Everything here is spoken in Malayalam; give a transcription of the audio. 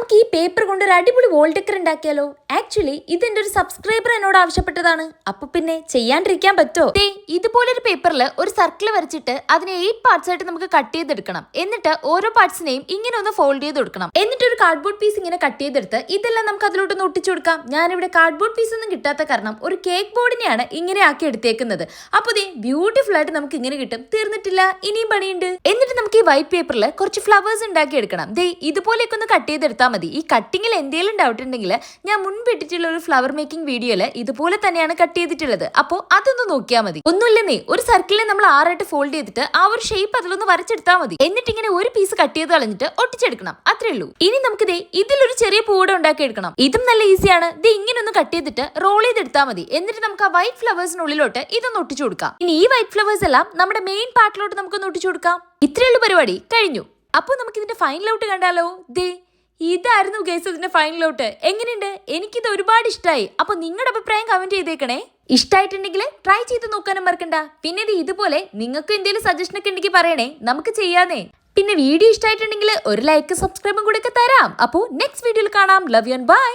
നമുക്ക് ഈ പേപ്പർ കൊണ്ട് ഒരു അടിപൊളി വോൾ ഡെക്കർ ഉണ്ടാക്കിയാലോ? ആക്ച്വലി ഇതെന്റെ ഒരു സബ്സ്ക്രൈബർ എന്നോട് ആവശ്യപ്പെട്ടതാണ്. അപ്പൊ പിന്നെ ചെയ്യാണ്ടിരിക്കാൻ പറ്റുമോ? ഇതുപോലൊരു പേപ്പറിൽ ഒരു സർക്കിൾ വരച്ചിട്ട് അതിനെ 8 പാർട്സ് ആയിട്ട് നമുക്ക് കട്ട് ചെയ്തെടുക്കണം. എന്നിട്ട് ഓരോ പാർട്സിനെയും ഇങ്ങനെ ഒന്ന് ഫോൾഡ് ചെയ്ത് കൊടുക്കണം. എന്നിട്ട് ഒരു കാർഡ്ബോർഡ് പീസ് ഇങ്ങനെ കട്ട് ചെയ്തെടുത്ത് ഇതെല്ലാം നമുക്ക് അതിലോട്ട് ഒട്ടിച്ചു കൊടുക്കാം. ഞാനിവിടെ കാർഡ്ബോർഡ് പീസ് ഒന്നും കിട്ടാത്ത കാരണം ഒരു കേക്ക് ബോർഡിനെയാണ് ഇങ്ങനെ ആക്കി എടുത്തേക്കുന്നത്. അപ്പൊ ദേ ബ്യൂട്ടിഫുൾ ആയിട്ട് നമുക്ക് ഇങ്ങനെ കിട്ടും. തീർന്നിട്ടില്ല, ഇനിയും പണിയുണ്ട്. എന്നിട്ട് നമുക്ക് ഈ വൈറ്റ് പേപ്പറിൽ കുറച്ച് ഫ്ലവേഴ്സ് ഉണ്ടാക്കി എടുക്കണം. ദേ ഇതുപോലെയൊക്കെ ഒന്ന് കട്ട് ചെയ്തെടുത്താൽ മതി. ഈ കട്ടിങ്ങിൽ എന്തെങ്കിലും ഡൗട്ട് ഉണ്ടെങ്കിൽ ഞാൻ മുൻപ് ഇട്ടിട്ടുള്ള ഒരു ഫ്ലവർ മേക്കിംഗ് വീഡിയോയില് ഇതുപോലെ തന്നെയാണ് കട്ട് ചെയ്തിട്ടുള്ളത്. അപ്പോൾ അതൊന്ന് നോക്കിയാൽ മതി. ഒന്നുമില്ലെന്നേ, ഒരു സർക്കിളിനെ നമ്മൾ 6 ആയിട്ട് ഫോൾഡ് ചെയ്തിട്ട് ആ ഒരു ഷേപ്പ് അതിലൊന്ന് വരച്ചെടുത്താൽ മതി. എന്നിട്ട് ഇങ്ങനെ ഒരു പീസ് കട്ട് ചെയ്ത് കളഞ്ഞിട്ട് ഒട്ടിച്ചെടുക്കണം. അത്രേ ഉള്ളൂ. ഇനി നമുക്ക് ദേ ഇതിലൊരു ചെറിയ പൂട ഉണ്ടാക്കി എടുക്കണം. ഇതും നല്ല ഈസിയാണ്. ദേ ഇങ്ങനെ ഒന്ന് കട്ട് ചെയ്തിട്ട് റോൾ ചെയ്തെടുത്താൽ മതി. എന്നിട്ട് നമുക്ക് ആ വൈറ്റ് ഫ്ലവേഴ്സിനുള്ളിലോട്ട് ഇതൊന്ന് ഒട്ടിച്ചു കൊടുക്കാം. ഇനി ഈ വൈറ്റ് ഫ്ലവേഴ്സ് എല്ലാം നമ്മുടെ മെയിൻ പാർട്ടിലോട്ട് നമുക്കൊന്ന് ഒട്ടിച്ചു കൊടുക്കാം. ഇത്രയുള്ള പരിപാടി കഴിഞ്ഞു. അപ്പൊ നമുക്ക് ഇതിന്റെ ഫൈനൽ ഔട്ട് കണ്ടാലോ? ദേ ഇതായിരുന്നു ഗൈസ് ഇതിന്റെ ഫൈനൽ ഔട്ട്. എങ്ങനെയുണ്ട്? എനിക്കിത് ഒരുപാട് ഇഷ്ടമായി. അപ്പൊ നിങ്ങളുടെ അഭിപ്രായം കമന്റ് ചെയ്തേക്കണേ. ഇഷ്ടമായിട്ടുണ്ടെങ്കിൽ ട്രൈ ചെയ്ത് നോക്കാനും മറക്കണ്ട. പിന്നെ ഇത് ഇതുപോലെ നിങ്ങൾക്ക് എന്തെങ്കിലും സജഷൻ ഒക്കെ ഉണ്ടെങ്കിൽ പറയണേ, നമുക്ക് ചെയ്യാന്നേ. പിന്നെ വീഡിയോ ഇഷ്ടമായിട്ടുണ്ടെങ്കിൽ ഒരു ലൈക്ക് സബ്സ്ക്രൈബും കൂടെ ഒക്കെ തരാം. അപ്പോൾ നെക്സ്റ്റ് വീഡിയോയിൽ കാണാം. Love you and by.